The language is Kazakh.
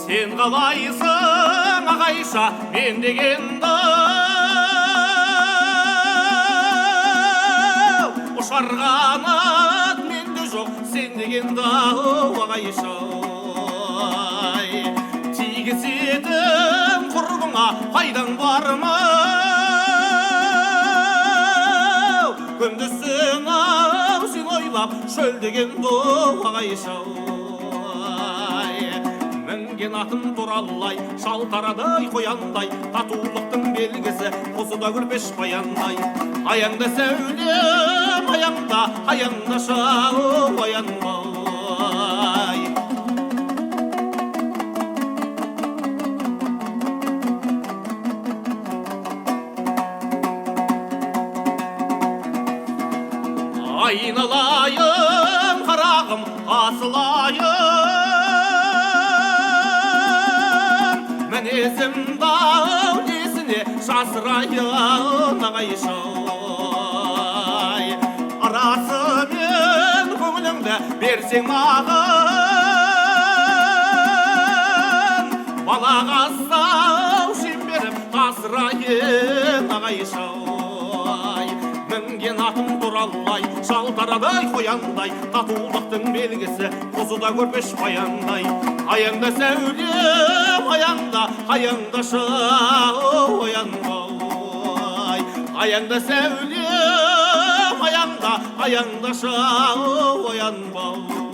Sen қалайсың ағайша мен дегенді ұшар қанат менде жоқ сен дегенді ағайша тигізетін құрбыңа пайдаң бар ма күндізсің ау сен ойлап шөлдегенді ағайша мінген атым туралай шалтарадай қояндай татулықтың белгісі қозыда көрпеш баяндай аяңда сәулем аяңда шау аянбай айналайын қарағым асылайын мінезімді несіне жасырайын ағайшай арасымен көңіліңді берсең маған балағаздау шеңберім асырайын ағайшай мінген атым туралай шалтарадай қояндай татулықтың белгісі қозыда көрпеш баяндай аяңда сәулем аяңда шау оянбай аяңда сәулем аяңда шау оянбай